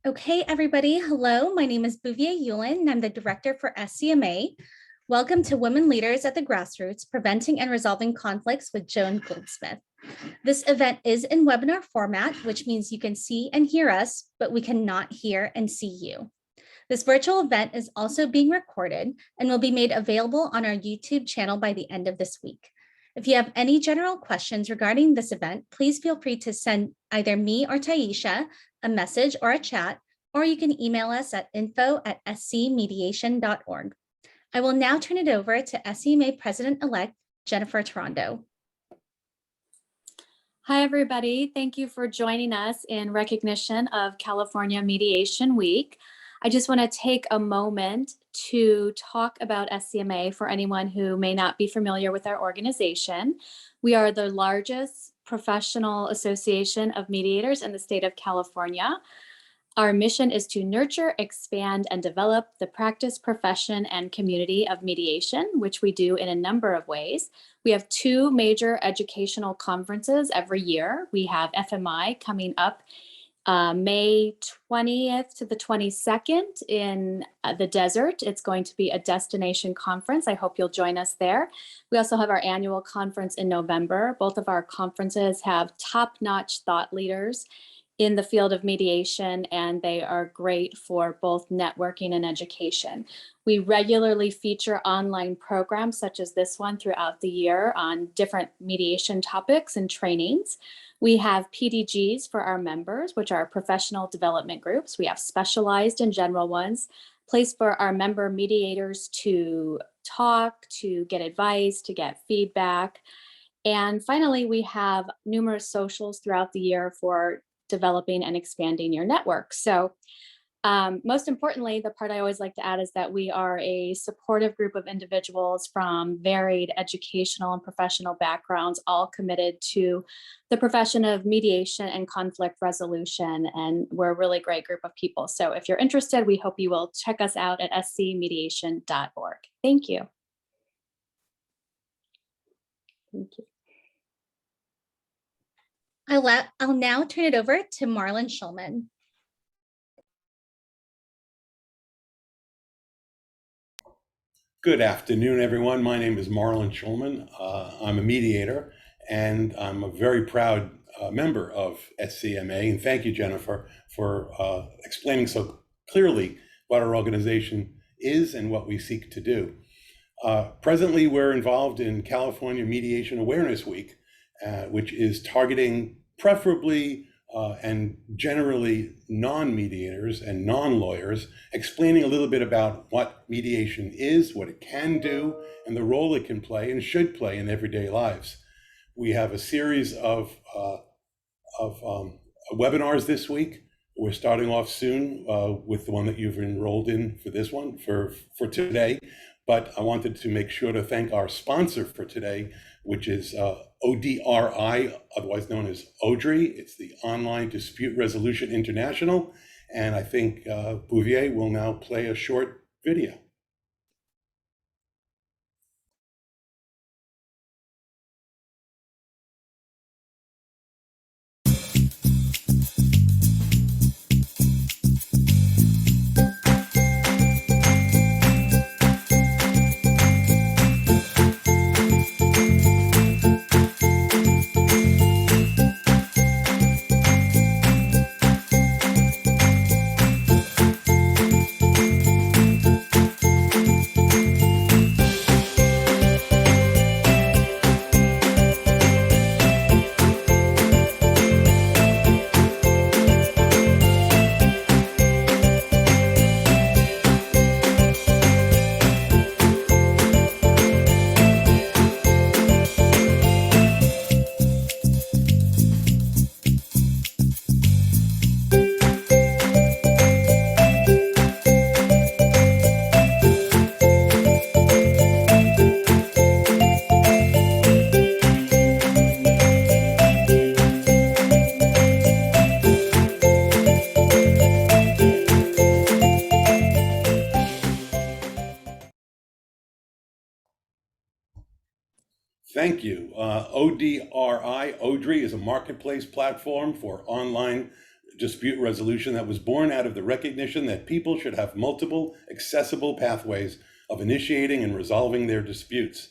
Okay, everybody. Hello, my name is Bouvier Yulin, and I'm the director for SCMA. Welcome to Women Leaders at the Grassroots, Preventing and Resolving Conflicts with Joan Goldsmith. This event is in webinar format, which means you can see and hear us, but we cannot hear and see you. This virtual event is also being recorded and will be made available on our YouTube channel by the end of this week. If you have any general questions regarding this event, please feel free to send either me or Taisha a message or a chat, or you can email us at info@scmediation.org. I will now turn it over to SCMA President-elect Jennifer Tarondo. Hi, everybody. Thank you for joining us in recognition of California Mediation Week. I just want to take a moment to talk about SCMA for anyone who may not be familiar with our organization. We are the largest professional association of mediators in the state of California. Our mission is to nurture, expand, and develop the practice, profession, and community of mediation, which we do in a number of ways. We have two major educational conferences every year. We have FMI coming up May 20th to the 22nd in the desert. It's going to be a destination conference. I hope you'll join us there. We also have our annual conference in November. Both of our conferences have top-notch thought leaders in the field of mediation, and they are great for both networking and education. We regularly feature online programs such as this one throughout the year on different mediation topics and trainings. We have PDGs for our members, which are professional development groups. We have specialized and general ones, place for our member mediators to talk, to get advice, to get feedback. And finally, we have numerous socials throughout the year for developing and expanding your network. So most importantly, the part I always like to add is that we are a supportive group of individuals from varied educational and professional backgrounds, all committed to the profession of mediation and conflict resolution. And we're a really great group of people. So if you're interested, we hope you will check us out at scmediation.org. Thank you. Thank you. I'll now turn it over to Marlon Shulman. Good afternoon, everyone. My name is Marlon Shulman. I'm a mediator, and I'm a very proud member of SCMA. And thank you, Jennifer, for explaining so clearly what our organization is and what we seek to do. Presently, we're involved in California Mediation Awareness Week, which is targeting preferably and generally non-mediators and non-lawyers, explaining a little bit about what mediation is, what it can do, and the role it can play and should play in everyday lives. We have a series of webinars this week. We're starting off soon with the one that you've enrolled in for this one, for today. But I wanted to make sure to thank our sponsor for today, which is ODRI, otherwise known as ODRI. It's the Online Dispute Resolution International. And I think Bouvier will now play a short video. Thank you. ODRI is a marketplace platform for online dispute resolution that was born out of the recognition that people should have multiple accessible pathways of initiating and resolving their disputes.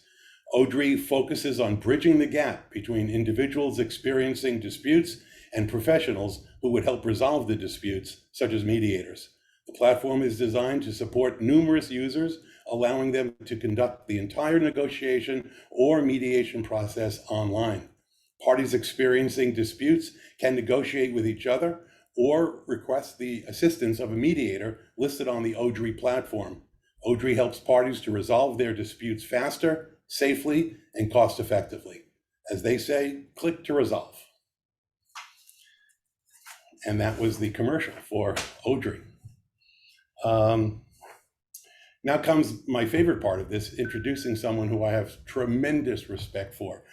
ODRI focuses on bridging the gap between individuals experiencing disputes and professionals who would help resolve the disputes, such as mediators. The platform is designed to support numerous users, allowing them to conduct the entire negotiation or mediation process online. Parties experiencing disputes can negotiate with each other or request the assistance of a mediator listed on the ODRI platform. ODRI helps parties to resolve their disputes faster, safely, and cost effectively. As they say, click to resolve. And that was the commercial for ODRI. Now comes my favorite part of this, introducing someone who I have tremendous respect for.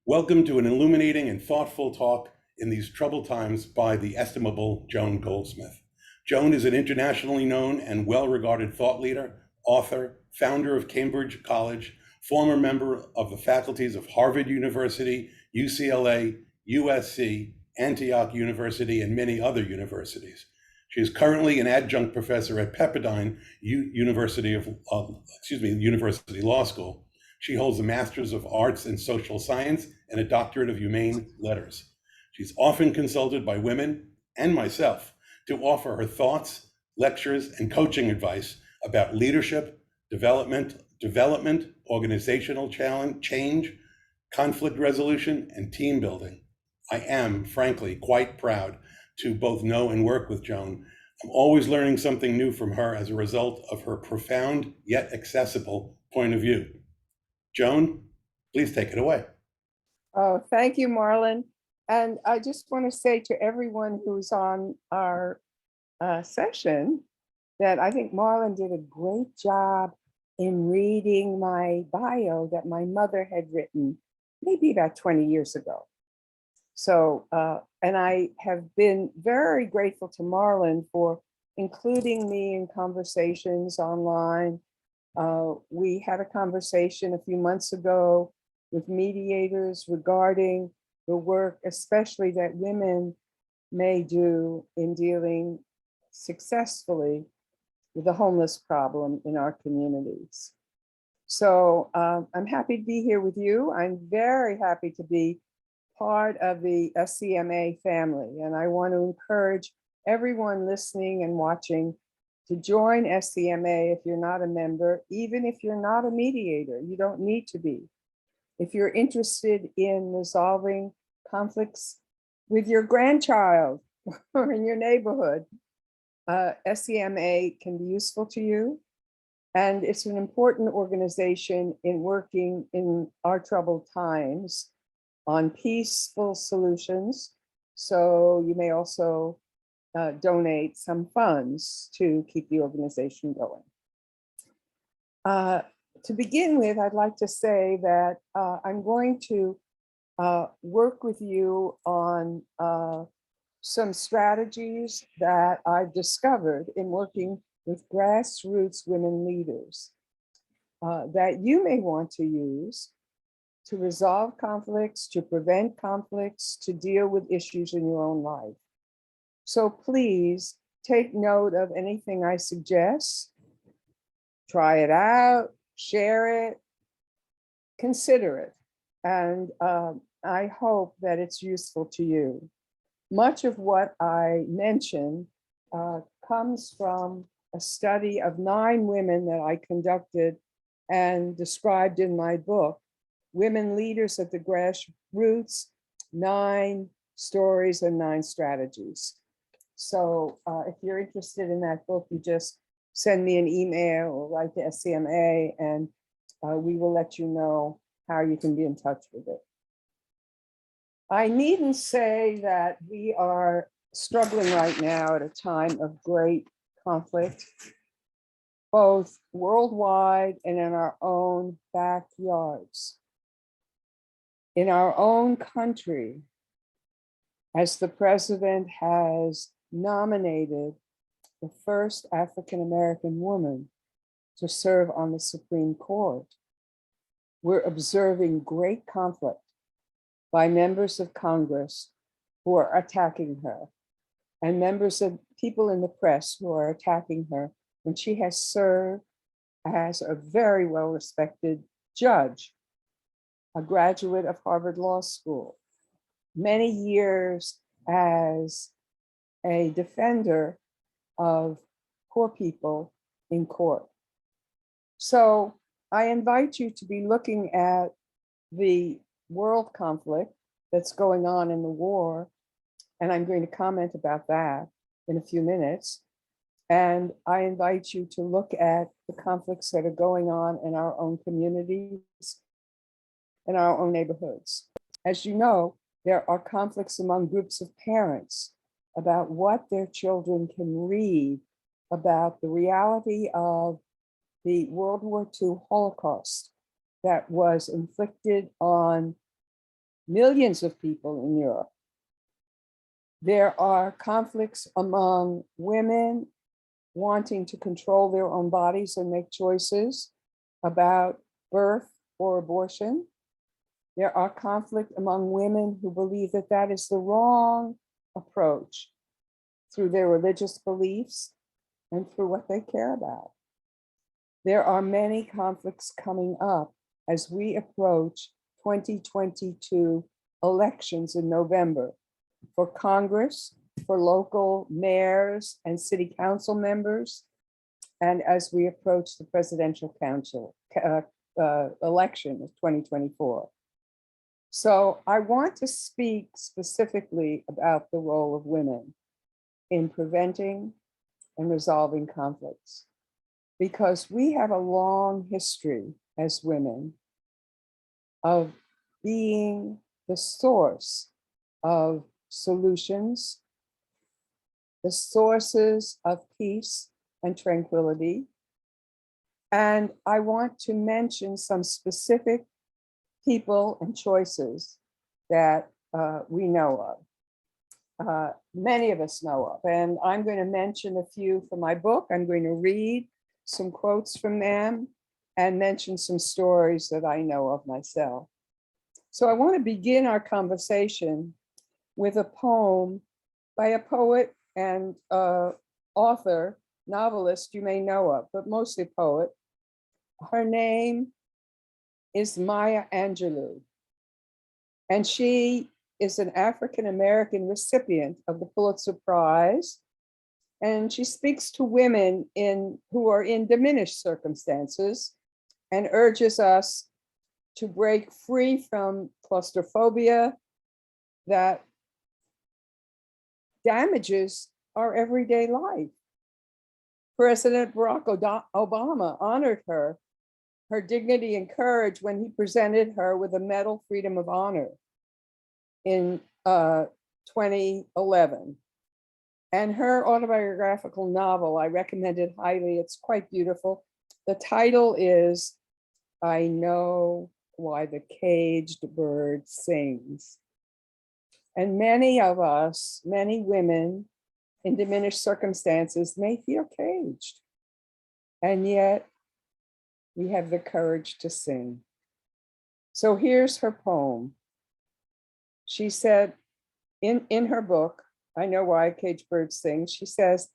Welcome to an illuminating and thoughtful talk in these troubled times by the estimable Joan Goldsmith. Joan is an internationally known and well-regarded thought leader, author, founder of Cambridge College, former member of the faculties of Harvard University, UCLA, USC, Antioch University, and many other universities. She is currently an adjunct professor at Pepperdine University Law School. She holds a Master's of Arts in Social Science and a Doctorate of Humane Letters. She's often consulted by women and myself to offer her thoughts, lectures, and coaching advice about leadership, development, organizational change, conflict resolution, and team building. I am, frankly, quite proud to both know and work with Joan. I'm always learning something new from her as a result of her profound yet accessible point of view. Joan, please take it away. Oh, thank you, Marlon. And I just want to say to everyone who's on our session that I think Marlon did a great job in reading my bio that my mother had written maybe about 20 years ago. So, and I have been very grateful to Marlon for including me in conversations online. We had a conversation a few months ago with mediators regarding the work, especially that women may do in dealing successfully with the homeless problem in our communities. So I'm happy to be here with you. I'm very happy to be part of the SCMA family, and I want to encourage everyone listening and watching to join SCMA if you're not a member, even if you're not a mediator. You don't need to be. If you're interested in resolving conflicts with your grandchild or in your neighborhood, SCMA can be useful to you. And it's an important organization in working in our troubled times on peaceful solutions. So you may also donate some funds to keep the organization going. To begin with, I'd like to say that I'm going to work with you on some strategies that I've discovered in working with grassroots women leaders that you may want to use to resolve conflicts, to prevent conflicts, to deal with issues in your own life. So please take note of anything I suggest, try it out, share it, consider it. And I hope that it's useful to you. Much of what I mentioned comes from a study of 9 women that I conducted and described in my book, Women Leaders at the Grassroots, 9 Stories and 9 Strategies. So if you're interested in that book, you just send me an email or write to SCMA and we will let you know how you can be in touch with it. I needn't say that we are struggling right now at a time of great conflict, both worldwide and in our own backyards. In our own country, as the president has nominated the first African-American woman to serve on the Supreme Court, we're observing great conflict by members of Congress who are attacking her. and members of people in the press who are attacking her when she has served as a very well-respected judge, a graduate of Harvard Law School, many years as a defender of poor people in court. So I invite you to be looking at the world conflict that's going on in the war, and I'm going to comment about that in a few minutes. And I invite you to look at the conflicts that are going on in our own communities, in our own neighborhoods. As you know, there are conflicts among groups of parents about what their children can read about the reality of the World War II Holocaust that was inflicted on millions of people in Europe. There are conflicts among women wanting to control their own bodies and make choices about birth or abortion. There are conflict among women who believe that that is the wrong approach through their religious beliefs and through what they care about. There are many conflicts coming up as we approach 2022 elections in November for Congress, for local mayors and city council members, and as we approach the presidential council election of 2024. So I want to speak specifically about the role of women in preventing and resolving conflicts, because we have a long history as women of being the source of solutions, the sources of peace and tranquility. And I want to mention some specific people and choices that we know of. Many of us know of, and I'm going to mention a few from my book. I'm going to read some quotes from them and mention some stories that I know of myself. So I want to begin our conversation with a poem by a poet and author, novelist you may know of, but mostly poet. Her name is Maya Angelou, and she is an African-American recipient of the Pulitzer Prize. And she speaks to women who are in diminished circumstances and urges us to break free from claustrophobia that damages our everyday life. President Barack Obama honored her dignity and courage when he presented her with a Medal Freedom of Honor in 2011. And her autobiographical novel, I recommend it highly. It's quite beautiful. The title is I Know Why the Caged Bird Sings. And many of us, many women in diminished circumstances may feel caged. And yet we have the courage to sing. So here's her poem. She said in her book, I Know Why Caged Birds Sing, she says,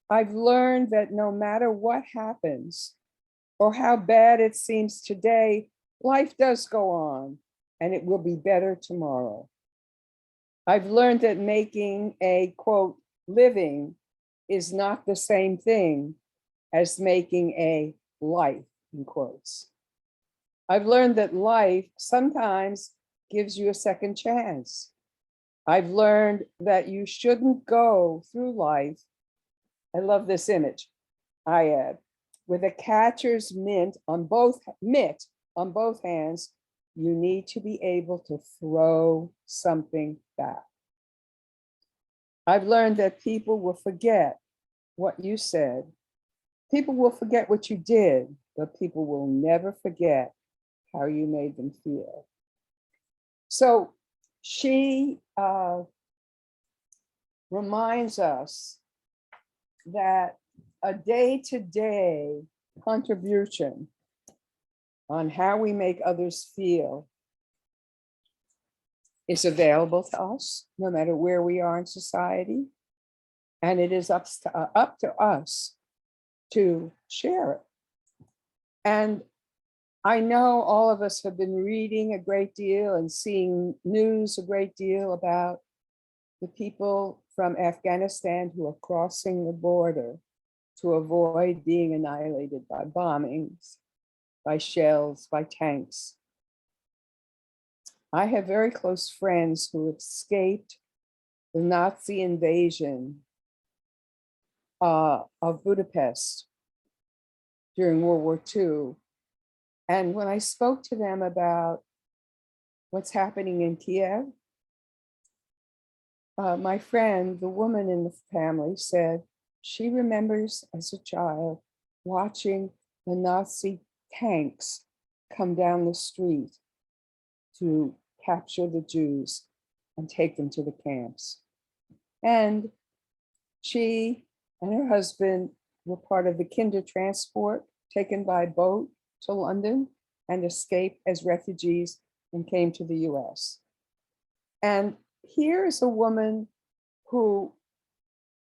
I've learned that no matter what happens or how bad it seems today, life does go on and it will be better tomorrow. I've learned that making a, quote, living is not the same thing as making a life, in quotes. I've learned that life sometimes gives you a second chance. I've learned that you shouldn't go through life, I love this image, I add, with a catcher's mitt on both hands. You need to be able to throw something back. I've learned that people will forget what you said. People will forget what you did, but people will never forget how you made them feel. So she reminds us that a day-to-day contribution on how we make others feel is available to us, no matter where we are in society. And it is up to us to share it. And I know all of us have been reading a great deal and seeing news a great deal about the people from Afghanistan who are crossing the border to avoid being annihilated by bombings, by shells, by tanks. I have very close friends who escaped the Nazi invasion of Budapest during World War II. And when I spoke to them about what's happening in Kiev, my friend, the woman in the family, said she remembers as a child watching the Nazi tanks come down the street to capture the Jews and take them to the camps. And she and her husband were part of the Kinder transport taken by boat to London and escaped as refugees and came to the US. And here is a woman who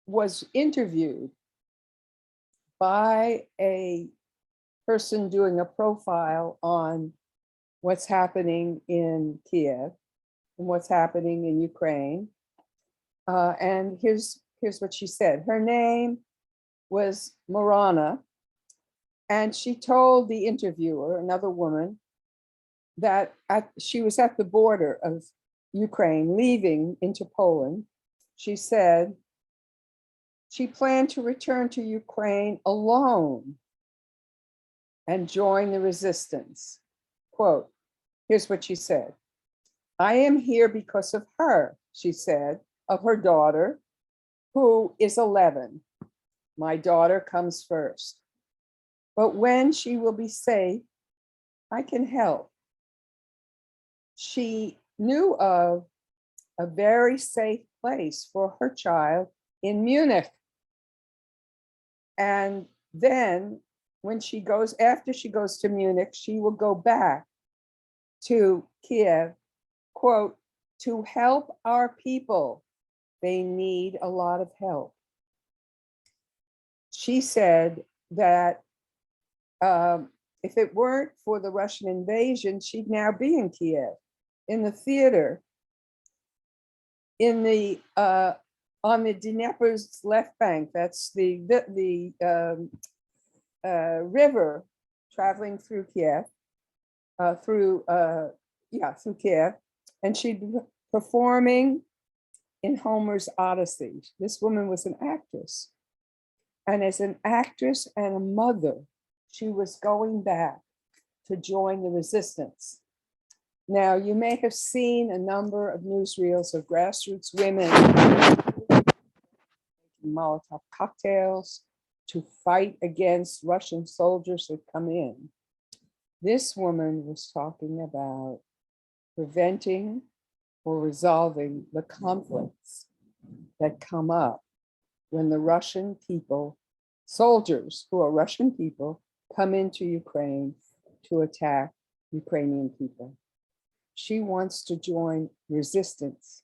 was interviewed by a person doing a profile on what's happening in Kiev and what's happening in Ukraine. And here's what she said. Her name was Marana, and she told the interviewer, another woman, that she was at the border of Ukraine, leaving into Poland. She said she planned to return to Ukraine alone and join the resistance. Quote, here's what she said. I am here because of her, she said, of her daughter, who is 11. My daughter comes first. But when she will be safe, I can help. She knew of a very safe place for her child in Munich. And then when she goes, after she goes to Munich, she will go back to Kiev, quote, to help our people. They need a lot of help. She said that if it weren't for the Russian invasion, she'd now be in Kiev, in the theater, in the on the Dnieper's left bank. That's the river traveling through Kiev, through Kiev, and she'd be performing in Homer's Odyssey. This woman was an actress, and as an actress and a mother, she was going back to join the resistance. Now, you may have seen a number of newsreels of grassroots women making Molotov cocktails to fight against Russian soldiers who come in. This woman was talking about preventing or resolving the conflicts that come up when the Russian people, soldiers who are Russian people, come into Ukraine to attack Ukrainian people. She wants to join resistance.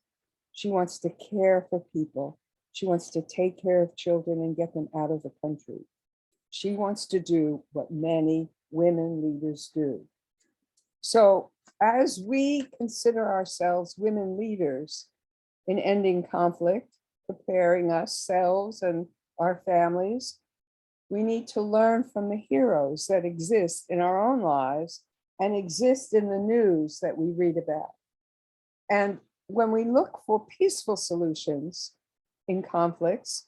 She wants to care for people. She wants to take care of children and get them out of the country. She wants to do what many women leaders do. So as we consider ourselves women leaders in ending conflict, preparing ourselves and our families, we need to learn from the heroes that exist in our own lives and exist in the news that we read about. And when we look for peaceful solutions in conflicts,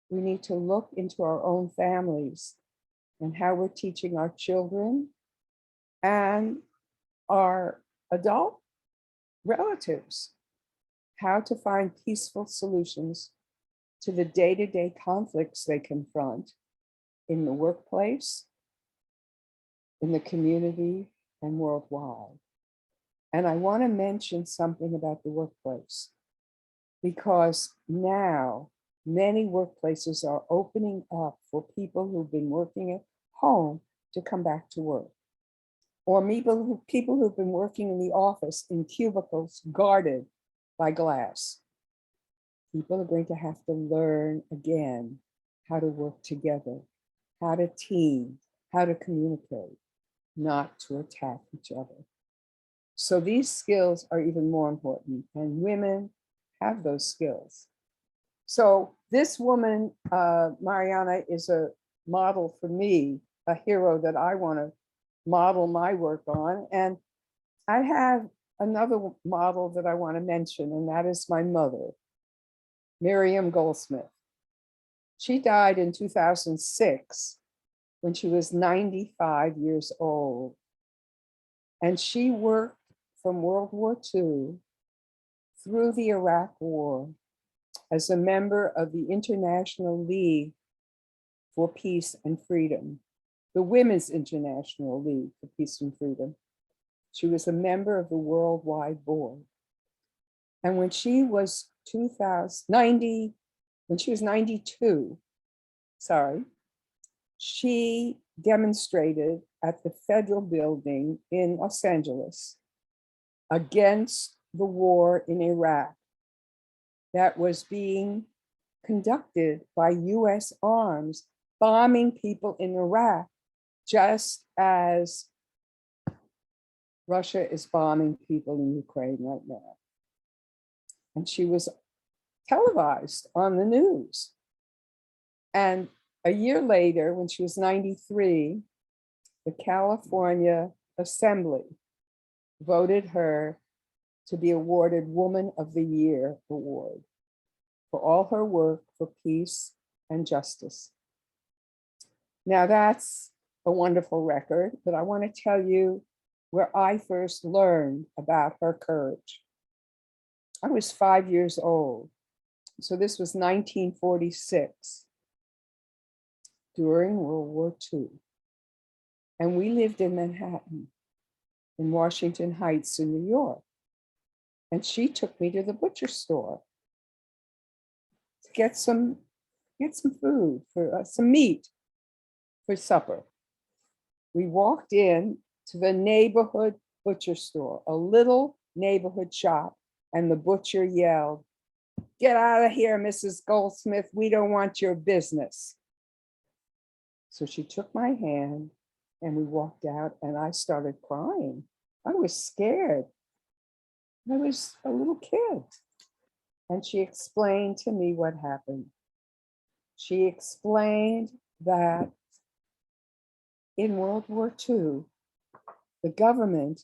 we need to look into our own families and how we're teaching our children and our adult relatives how to find peaceful solutions to the day-to-day conflicts they confront in the workplace, in the community, and worldwide. And I want to mention something about the workplace, because now many workplaces are opening up for people who've been working at home to come back to work, or people who've been working in the office in cubicles guarded by glass. people are going to have to learn again how to work together, how to team, how to communicate, not to attack each other. So these skills are even more important, and women have those skills. So this woman, Mariana, is a model for me, a hero that I want to model my work on. And I have another model that I want to mention, and that is my mother, Miriam Goldsmith. She died in 2006 when she was 95 years old. And she worked from World War II through the Iraq War as a member of the International League for Peace and Freedom, the Women's International League for Peace and Freedom. She was a member of the Worldwide Board. And when she was 92, she demonstrated at the Federal Building in Los Angeles against the war in Iraq that was being conducted by US arms, bombing people in Iraq, just as Russia is bombing people in Ukraine right now. And she was televised on the news. And a year later, when she was 93, the California Assembly voted her to be awarded Woman of the Year award for all her work for peace and justice. Now that's a wonderful record, but I want to tell you where I first learned about her courage. I was 5 years old. So this was 1946 during World War II. And we lived in Manhattan, in Washington Heights in New York. And she took me to the butcher store to get some food, for some meat for supper. We walked in to the neighborhood butcher store, a little neighborhood shop, and the butcher yelled, "Get out of here, Mrs. Goldsmith. We don't want your business." So she took my hand and we walked out, and I started crying. I was scared. I was a little kid. And she explained to me what happened. She explained that in World War II, the government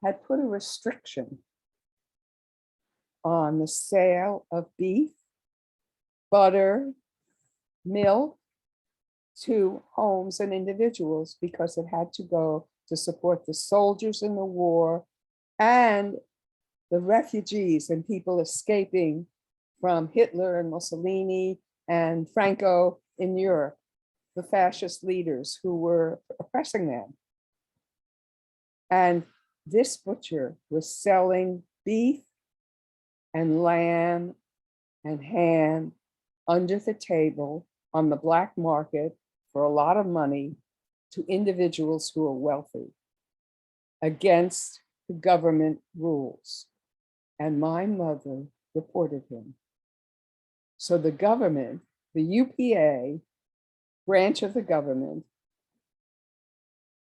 had put a restriction on the sale of beef, butter, milk to homes and individuals because it had to go to support the soldiers in the war and the refugees and people escaping from Hitler and Mussolini and Franco in Europe, the fascist leaders who were oppressing them. And this butcher was selling beef and lamb and ham under the table on the black market for a lot of money to individuals who are wealthy against the government rules. And my mother reported him. So the government, the UPA branch of the government,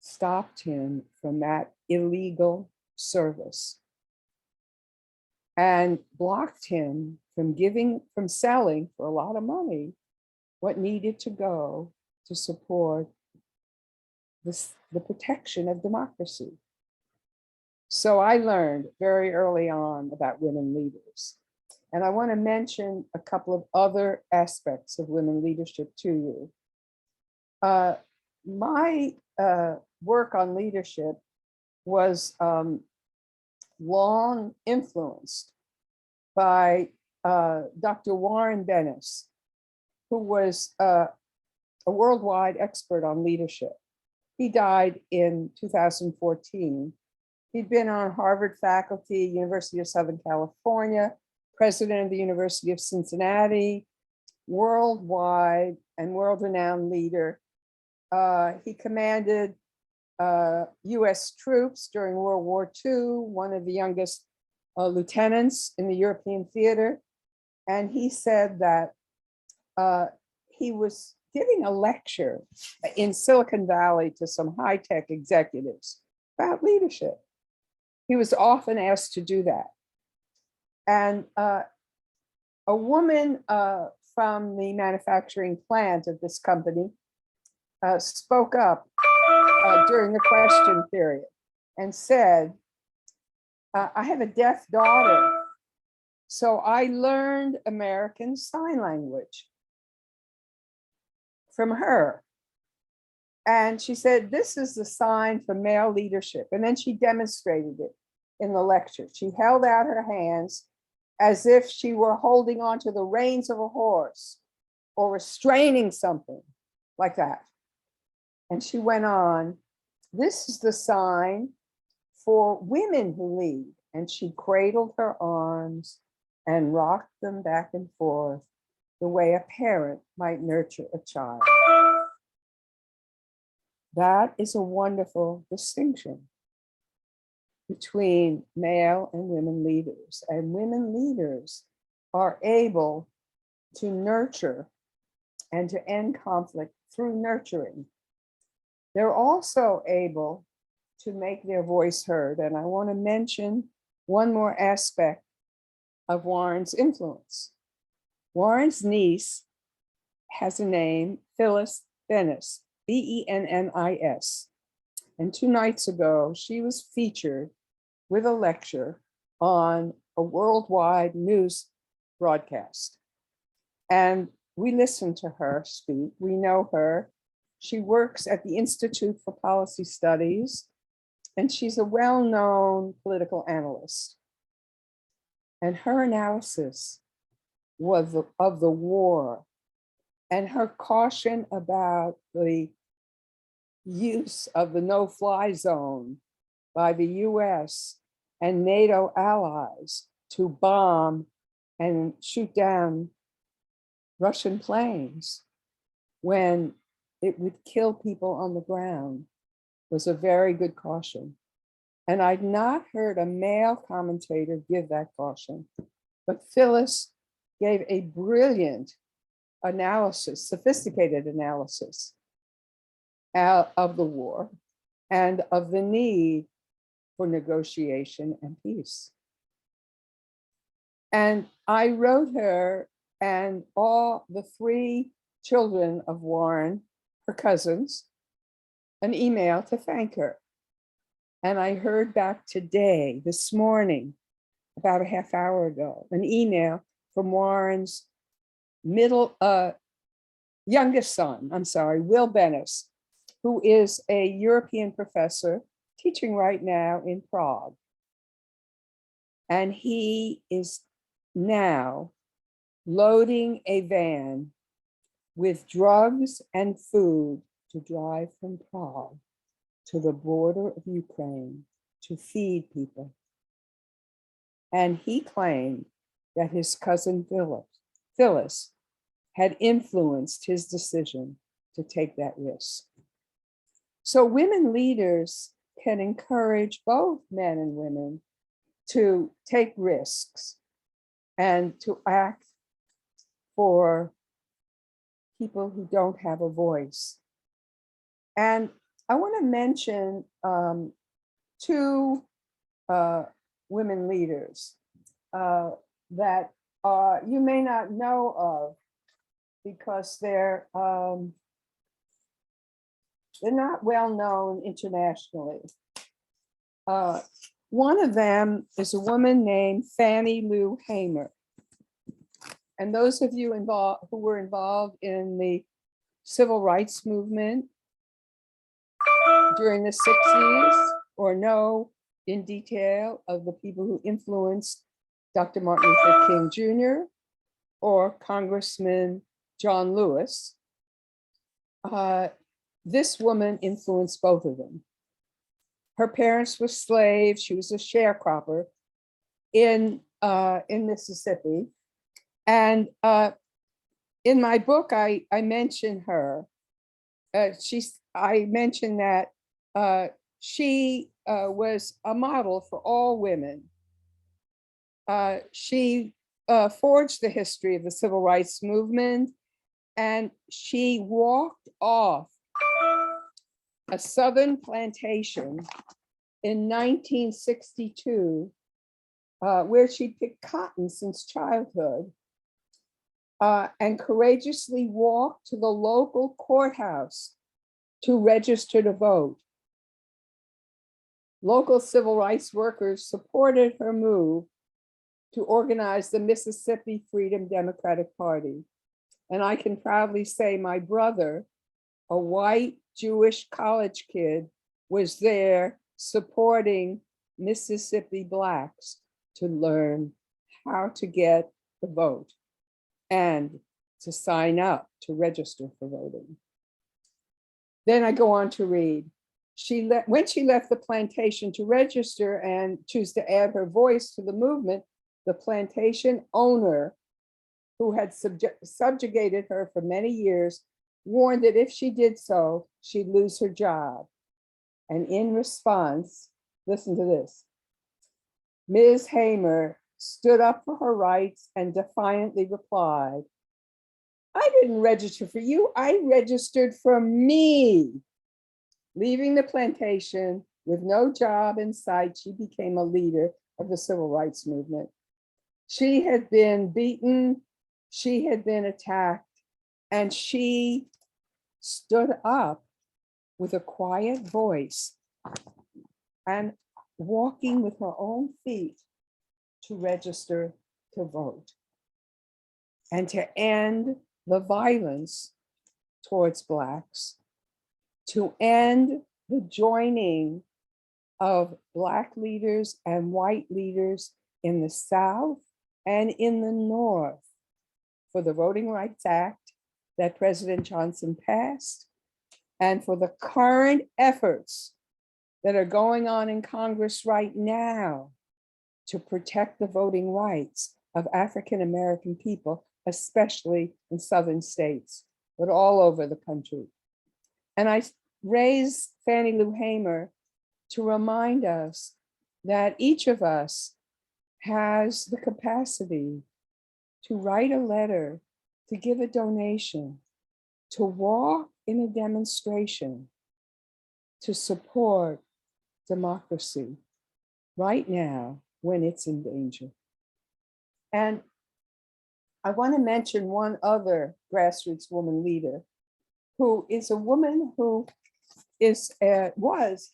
stopped him from that illegal service and blocked him from selling for a lot of money what needed to go to support the protection of democracy. So I learned very early on about women leaders. And I want to mention a couple of other aspects of women leadership to you. My work on leadership was long influenced by Dr. Warren Bennis, who was a worldwide expert on leadership. He died in 2014. He'd been on Harvard faculty, University of Southern California, president of the University of Cincinnati, worldwide and world-renowned leader. He commanded US troops during World War II, one of the youngest lieutenants in the European theater. And he said that he was giving a lecture in Silicon Valley to some high-tech executives about leadership. He was often asked to do that. And a woman from the manufacturing plant of this company spoke up during the question period and said, I have a deaf daughter, so I learned American Sign Language from her. And she said, this is the sign for male leadership. And then she demonstrated it in the lecture. She held out her hands as if she were holding onto the reins of a horse or restraining something like that. And she went on, this is the sign for women who lead. And she cradled her arms and rocked them back and forth the way a parent might nurture a child. That is a wonderful distinction between male and women leaders. And women leaders are able to nurture and to end conflict through nurturing. They're also able to make their voice heard. And I want to mention one more aspect of Warren's influence. Warren's niece has a name, Phyllis Bennis, Bennis. And 2 nights ago, she was featured with a lecture on a worldwide news broadcast. And we listened to her speak. We know her. She works at the Institute for Policy Studies, and she's a well-known political analyst. And her analysis was of the war and her caution about the use of the no-fly zone by the US and NATO allies to bomb and shoot down Russian planes when it would kill people on the ground was a very good caution. And I'd not heard a male commentator give that caution, but Phyllis gave a brilliant analysis, sophisticated analysis of the war and of the need for negotiation and peace. And I wrote her and all the 3 children of Warren, her cousins, an email to thank her. And I heard back today, this morning, about a half hour ago, an email from Warren's youngest son, Will Bennis, who is a European professor teaching right now in Prague. And he is now loading a van with drugs and food to drive from Prague to the border of Ukraine to feed people. And he claimed that his cousin Phyllis had influenced his decision to take that risk. So women leaders can encourage both men and women to take risks and to act for people who don't have a voice. And I want to mention 2 women leaders that you may not know of because they're not well known internationally. One of them is a woman named Fannie Lou Hamer. And those of you who were involved in the civil rights movement during the 60s or know in detail of the people who influenced Dr. Martin Luther King Jr. or Congressman John Lewis, this woman influenced both of them. Her parents were slaves. She was a sharecropper in Mississippi. And in my book, I mention her. I mentioned that she was a model for all women. She forged the history of the civil rights movement, and she walked off a southern plantation in 1962, where she picked cotton since childhood, and courageously walked to the local courthouse to register to vote. Local civil rights workers supported her move to organize the Mississippi Freedom Democratic Party. And I can proudly say my brother, a white Jewish college kid, was there supporting Mississippi Blacks to learn how to get the vote and to sign up to register for voting. Then I go on to read. When she left the plantation to register and choose to add her voice to the movement, the plantation owner, who had subjugated her for many years, warned that if she did so, she'd lose her job. And in response, listen to this, Ms. Hamer stood up for her rights and defiantly replied, "I didn't register for you, I registered for me." Leaving the plantation with no job in sight, she became a leader of the civil rights movement. She had been beaten, she had been attacked, and she stood up with a quiet voice and walking with her own feet to register to vote and to end the violence towards Blacks, to end the joining of Black leaders and white leaders in the South and in the North for the Voting Rights Act that President Johnson passed, and for the current efforts that are going on in Congress right now to protect the voting rights of African American people, especially in southern states, but all over the country. And I raise Fannie Lou Hamer to remind us that each of us has the capacity to write a letter, to give a donation, to walk in a demonstration, to support democracy right now when it's in danger. And I want to mention one other grassroots woman leader who is a woman who was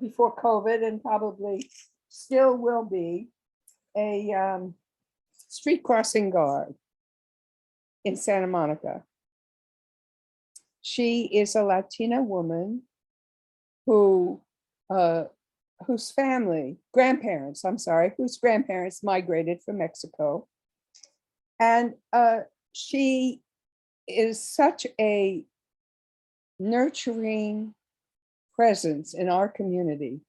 before COVID and probably still will be a street crossing guard in Santa Monica. She is a Latina woman whose grandparents migrated from Mexico. And she is such a nurturing presence in our community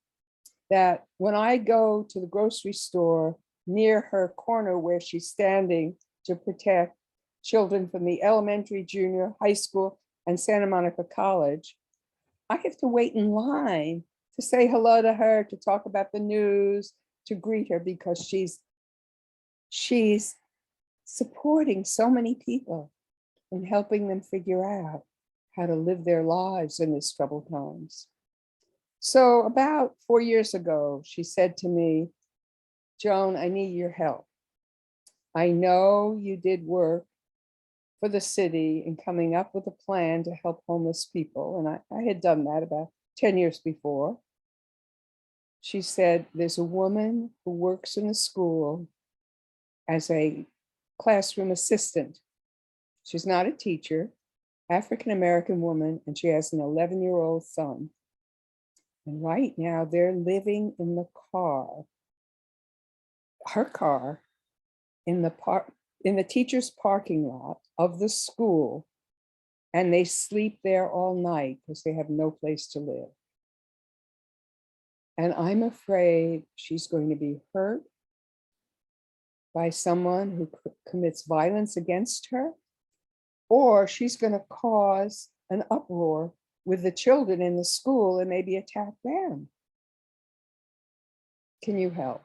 that when I go to the grocery store near her corner where she's standing to protect children from the elementary, junior, high school, and Santa Monica College, I have to wait in line to say hello to her, to talk about the news, to greet her, because she's supporting so many people and helping them figure out how to live their lives in these troubled times. So about 4 years ago, she said to me, "Joan, I need your help. I know you did work for the city in coming up with a plan to help homeless people." And I had done that about 10 years before. She said, "There's a woman who works in the school as a classroom assistant. She's not a teacher, African-American woman, and she has an 11-year-old son. And right now they're living in the car, her car, in the teacher's parking lot of the school, and they sleep there all night because they have no place to live. And I'm afraid she's going to be hurt by someone who commits violence against her, or she's going to cause an uproar with the children in the school and maybe attack them. Can you help?"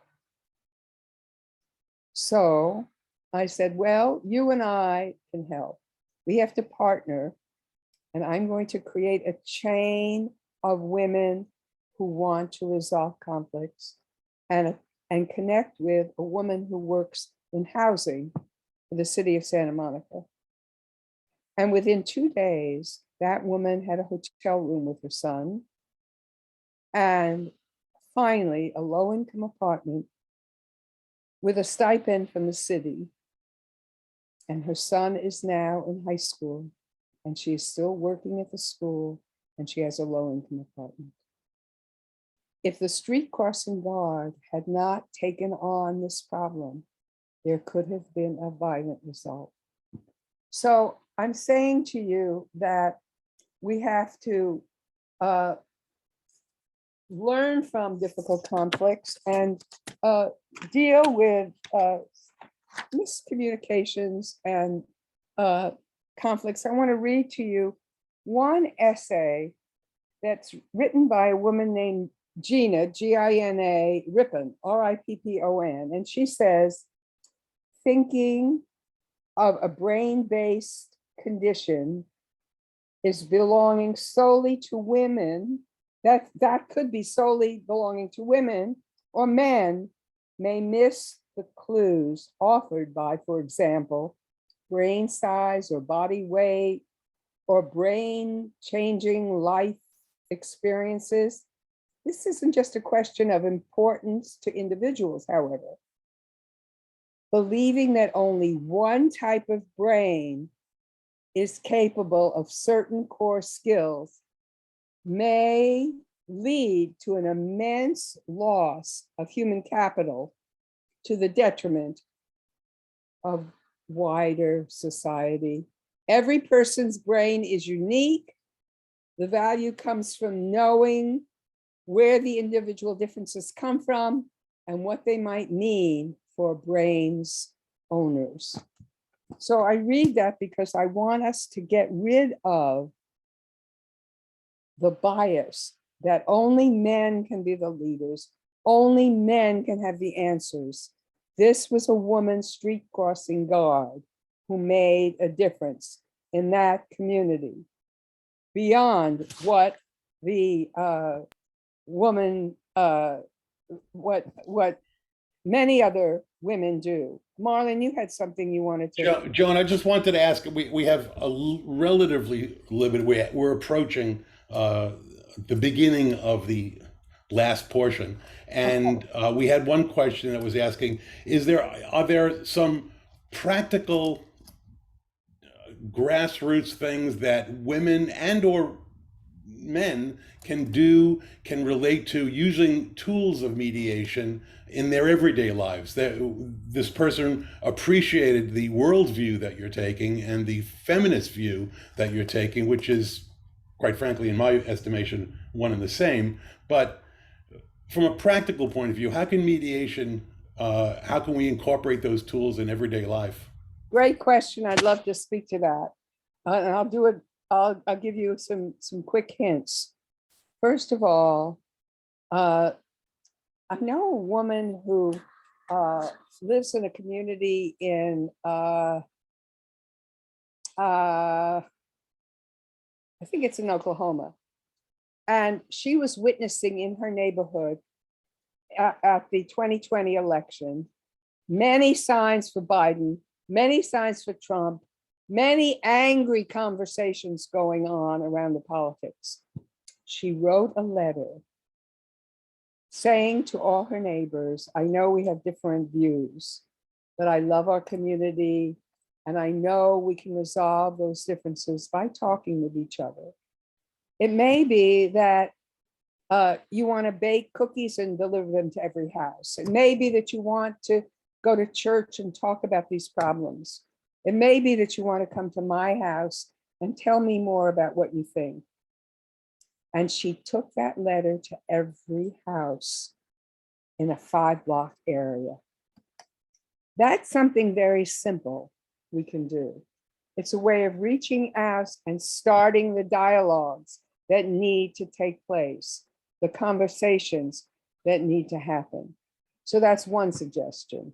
So I said, well, you and I can help. We have to partner, and I'm going to create a chain of women who want to resolve conflicts and connect with a woman who works in housing for the city of Santa Monica. And within 2 days, that woman had a hotel room with her son, and finally a low-income apartment with a stipend from the city. And her son is now in high school, and she is still working at the school, and she has a low-income apartment. If the street crossing guard had not taken on this problem, there could have been a violent result. So I'm saying to you that we have to learn from difficult conflicts and deal with miscommunications and conflicts. I want to read to you one essay that's written by a woman named Gina, Gina Rippon, Rippon. And she says, thinking of a brain-based condition is belonging solely to women, that could be solely belonging to women, or men may miss the clues offered by, for example, brain size or body weight or brain changing life experiences. This isn't just a question of importance to individuals, however. Believing that only one type of brain is capable of certain core skills may lead to an immense loss of human capital to the detriment of wider society. Every person's brain is unique. The value comes from knowing where the individual differences come from and what they might mean for brains owners. So I read that because I want us to get rid of the bias that only men can be the leaders, only men can have the answers. This was a woman street crossing guard who made a difference in that community beyond what the woman, what many other women do. Marlon, you had something you wanted to. Joan, I just wanted to ask, we have a relatively limited, we're approaching the beginning of the last portion. And we had one question that was asking, are there some practical grassroots things that women and or men can do, can relate to using tools of mediation in their everyday lives? This person appreciated the worldview that you're taking and the feminist view that you're taking, which is, quite frankly, in my estimation, one and the same. But from a practical point of view, how can mediation, how can we incorporate those tools in everyday life? Great question. I'd love to speak to that. And I'll do it. I'll give you some quick hints. First of all, I know a woman who lives in a community in, I think it's in Oklahoma. And she was witnessing in her neighborhood at the 2020 election, many signs for Biden, many signs for Trump, many angry conversations going on around the politics. She wrote a letter saying to all her neighbors, I know we have different views, but I love our community, and I know we can resolve those differences by talking with each other. It may be that you want to bake cookies and deliver them to every house. It may be that you want to go to church and talk about these problems. It may be that you want to come to my house and tell me more about what you think. And she took that letter to every house in a 5-block area. That's something very simple we can do. It's a way of reaching out and starting the dialogues that need to take place, the conversations that need to happen. So that's one suggestion.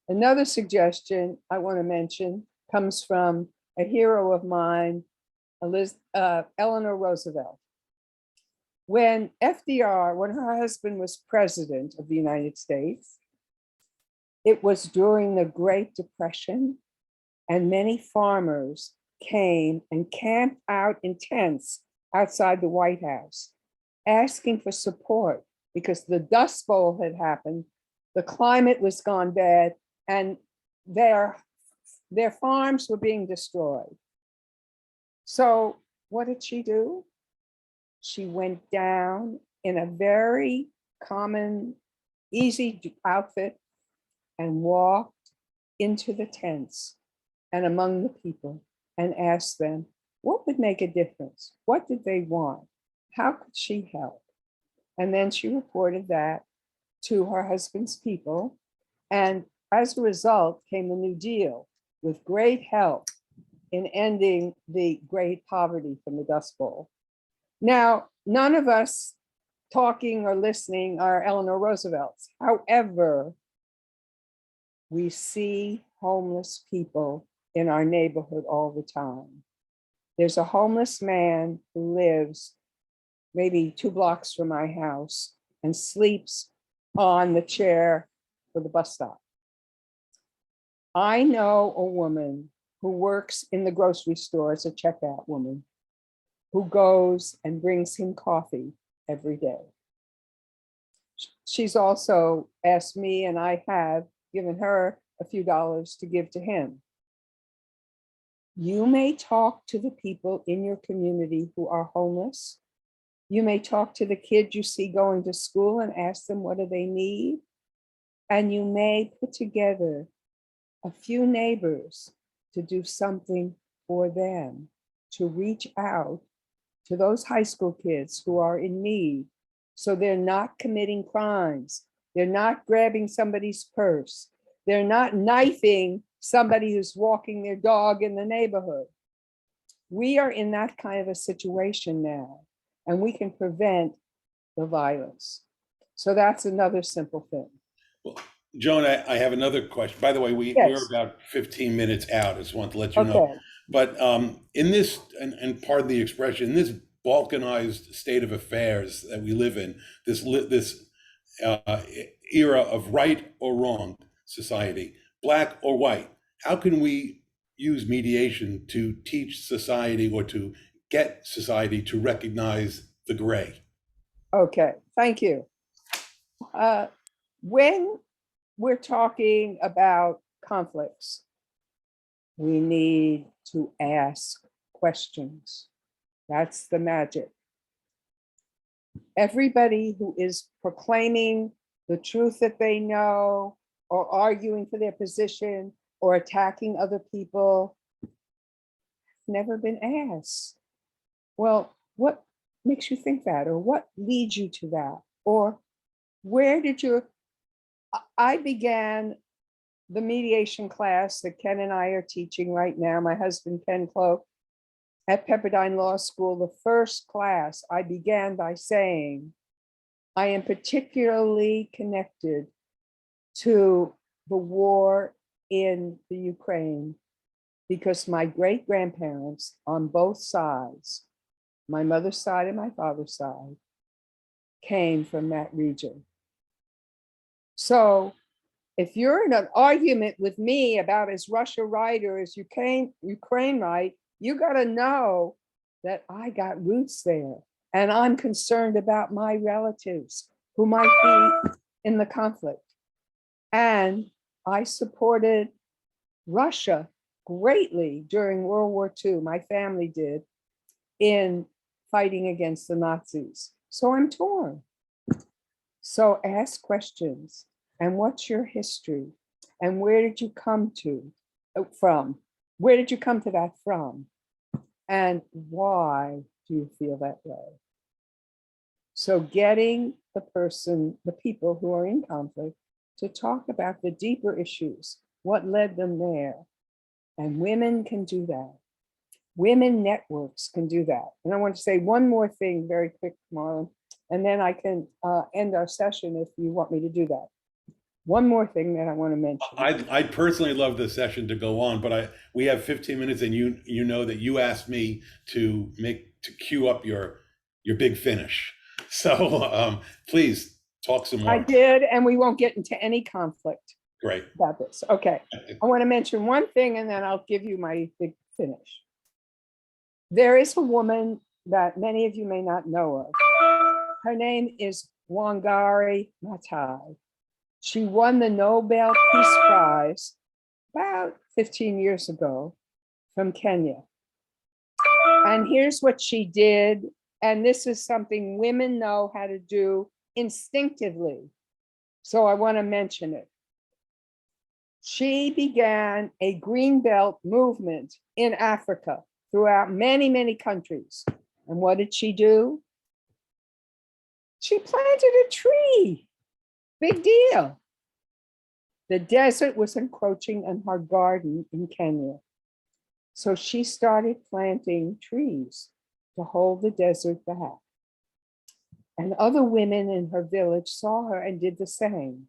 Another suggestion I want to mention comes from a hero of mine, Eleanor Roosevelt. When her husband was president of the United States, it was during the Great Depression, and many farmers came and camped out in tents outside the White House, asking for support because the Dust Bowl had happened, the climate was gone bad, and their farms were being destroyed. So what did she do? She went down in a very common, easy outfit and walked into the tents and among the people and asked them, what would make a difference? What did they want? How could she help? And then she reported that to her husband's people. And as a result came the New Deal with great help in ending the great poverty from the Dust Bowl. Now, none of us talking or listening are Eleanor Roosevelt's. However, we see homeless people in our neighborhood all the time. There's a homeless man who lives maybe 2 blocks from my house and sleeps on the chair for the bus stop. I know a woman who works in the grocery store as a checkout woman who goes and brings him coffee every day. She's also asked me, and I have given her a few dollars to give to him. You may talk to the people in your community who are homeless. You may talk to the kids you see going to school and ask them what do they need. And you may put together a few neighbors to do something for them, to reach out to those high school kids who are in need, so they're not committing crimes. They're not grabbing somebody's purse. They're not knifing somebody who's walking their dog in the neighborhood. We are in that kind of a situation now, and we can prevent the violence. So that's another simple thing. Well, Joan, I have another question. By the way, we're about 15 minutes out. I just want to let you know. But in this, and pardon the expression, in this balkanized state of affairs that we live in, this era of right or wrong society, black or white, how can we use mediation to teach society or to get society to recognize the gray? Okay, thank you. When we're talking about conflicts, we need to ask questions. That's the magic. Everybody who is proclaiming the truth that they know, or arguing for their position, or attacking other people, never been asked, well, what makes you think that? Or what leads you to that? Or where did you, I began the mediation class that Ken and I are teaching right now, my husband, Ken Cloak, at Pepperdine Law School. The first class I began by saying, I am particularly connected to the war in the Ukraine because my great-grandparents on both sides, my mother's side and my father's side, came from that region. So if you're in an argument with me about is Russia right or is Ukraine right, you got to know that I got roots there, and I'm concerned about my relatives who might be in the conflict. And I supported Russia greatly during World War II, my family did, in fighting against the Nazis. So I'm torn. So ask questions. And what's your history? And where did you come from? Where did you come to that from? And why do you feel that way? So getting the people who are in conflict to talk about the deeper issues, what led them there. And women can do that. Women networks can do that. And I want to say one more thing very quick, Marlon, and then I can end our session if you want me to do that. one more thing that I want to mention. I'd personally love this session to go on, but we have 15 minutes, and you know that you asked me to cue up your big finish. So please talk some more. I did, and we won't get into any conflict Great. about this. Okay, I want to mention one thing, and then I'll give you my big finish. There is a woman that many of you may not know of. Her name is Wangari Matai. She won the Nobel Peace Prize about 15 years ago from Kenya. And here's what she did. And this is something women know how to do instinctively. So I want to mention it. She began a green belt movement in Africa throughout many, many countries. And what did she do? She planted a tree. Big deal. The desert was encroaching on her garden in Kenya. So she started planting trees to hold the desert back. And other women in her village saw her and did the same.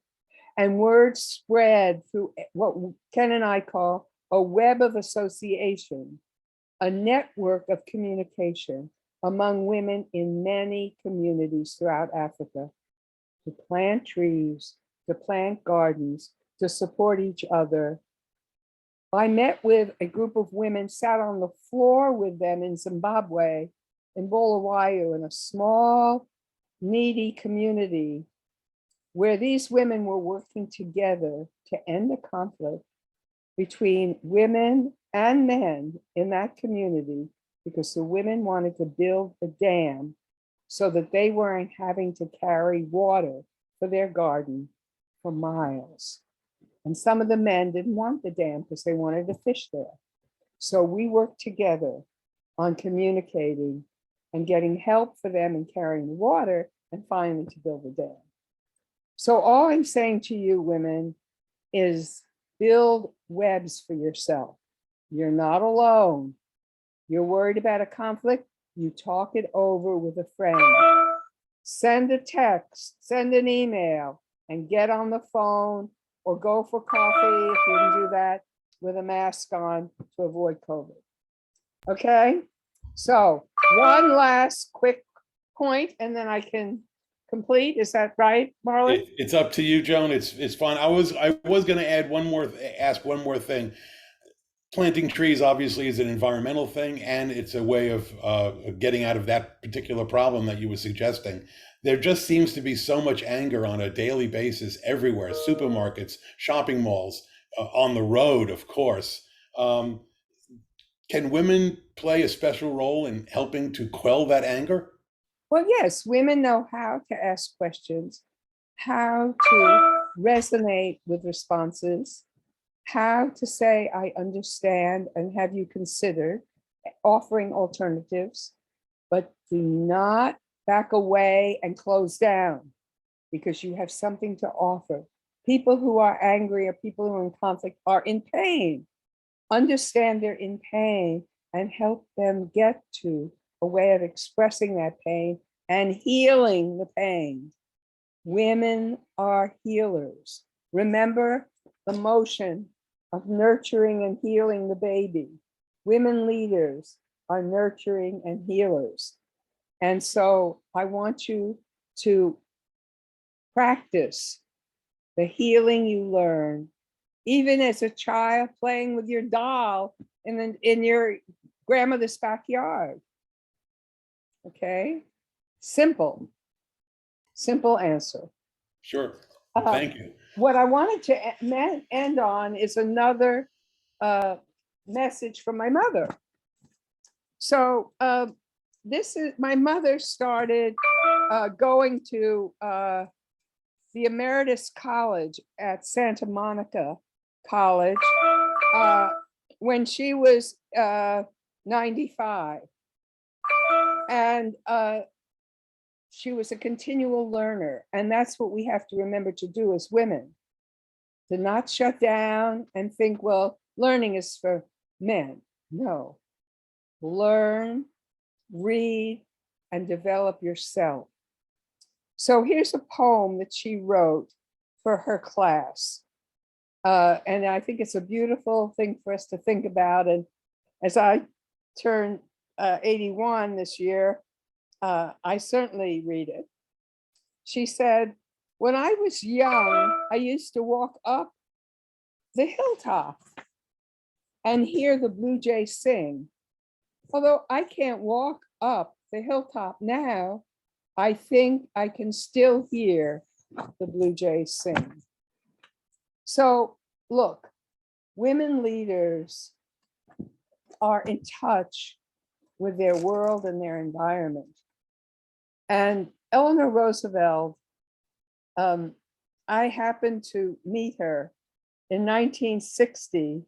And word spread through what Ken and I call a web of association, a network of communication among women in many communities throughout Africa to plant trees, to plant gardens, to support each other. I met with a group of women, sat on the floor with them in Zimbabwe, in Bulawayo, in a small, needy community where these women were working together to end the conflict between women and men in that community, because the women wanted to build a dam so that they weren't having to carry water for their garden for miles. And some of the men didn't want the dam because they wanted to fish there. So we worked together on communicating and getting help for them in carrying the water and finally to build the dam. So all I'm saying to you women is build webs for yourself. You're not alone. You're worried about a conflict, you talk it over with a friend. Send a text, send an email, and get on the phone or go for coffee if you can do that with a mask on to avoid COVID. Okay, so one last quick point and then I can complete. Is that right, Marlon? It's up to you, Joan. It's fine. I was going to ask one more thing. Planting trees obviously is an environmental thing, and it's a way of getting out of that particular problem that you were suggesting. There just seems to be so much anger on a daily basis everywhere, supermarkets, shopping malls, on the road, of course. Can women play a special role in helping to quell that anger? Well, yes, women know how to ask questions, how to resonate with responses, how to say, I understand, and have you considered offering alternatives, but do not back away and close down because you have something to offer. People who are angry or people who are in conflict are in pain. Understand they're in pain and help them get to a way of expressing that pain and healing the pain. Women are healers. Remember the motion of nurturing and healing the baby. Women leaders are nurturing and healers. And so I want you to practice the healing you learn, even as a child playing with your doll in your grandmother's backyard. Okay, simple answer. Sure, thank you. What I wanted to end on is another message from my mother. So this is, my mother started going to the Emeritus College at Santa Monica College when she was 95. And she was a continual learner. And that's what we have to remember to do as women, to not shut down and think, well, learning is for men. No, learn, read, and develop yourself. So here's a poem that she wrote for her class. And I think it's a beautiful thing for us to think about. And as I turn 81 this year, I certainly read it. She said, when I was young, I used to walk up the hilltop and hear the blue jays sing. Although I can't walk up the hilltop now, I think I can still hear the blue jays sing. So look, women leaders are in touch with their world and their environment. And Eleanor Roosevelt, I happened to meet her in 1960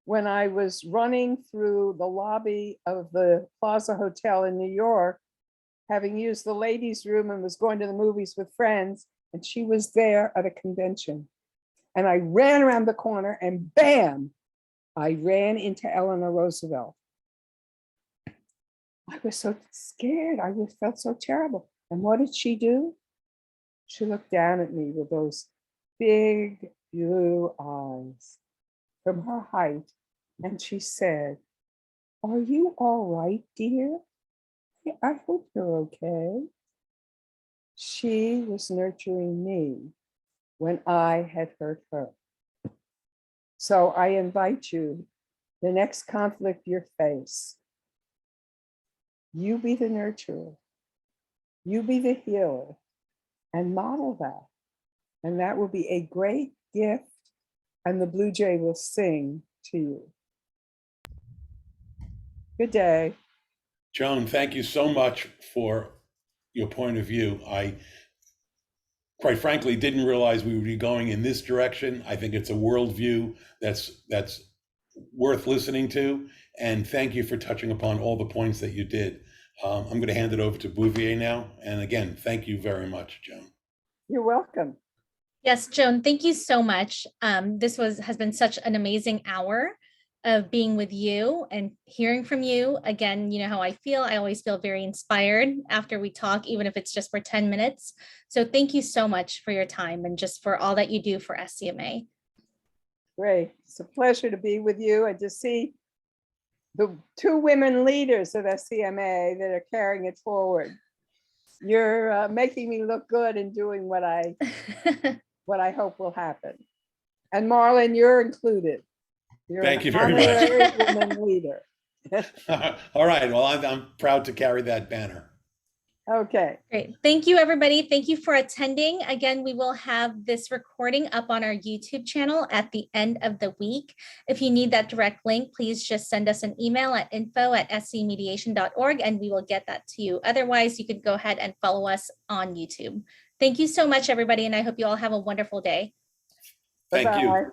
when I was running through the lobby of the Plaza Hotel in New York, having used the ladies' room and was going to the movies with friends, and she was there at a convention. And I ran around the corner and bam, I ran into Eleanor Roosevelt. I was so scared. I just felt so terrible. And what did she do? She looked down at me with those big blue eyes from her height. And she said, "Are you all right, dear? I hope you're okay." She was nurturing me when I had hurt her. So I invite you, the next conflict you face, you be the nurturer, you be the healer, and model that. And that will be a great gift, and the blue jay will sing to you. Good day. Joan, thank you so much for your point of view. I, quite frankly, didn't realize we would be going in this direction. I think it's a worldview that's worth listening to. And thank you for touching upon all the points that you did. I'm going to hand it over to Bouvier now. And again, thank you very much, Joan. You're welcome. Yes, Joan, thank you so much. This has been such an amazing hour of being with you and hearing from you. Again, you know how I feel. I always feel very inspired after we talk, even if it's just for 10 minutes. So thank you so much for your time and just for all that you do for SCMA. Great. It's a pleasure to be with you and to see the two women leaders of SCMA that are carrying it forward. You're making me look good and doing what I hope will happen. And Marlon, you're included. You're Thank you an very much. honorary woman leader. All right. Well, I'm proud to carry that banner. Okay. Great. Thank you, everybody. Thank you for attending. Again, we will have this recording up on our YouTube channel at the end of the week. If you need that direct link, please just send us an email at info@scmediation.org and we will get that to you. Otherwise, you could go ahead and follow us on YouTube. Thank you so much, everybody, and I hope you all have a wonderful day. Thank you. Bye-bye.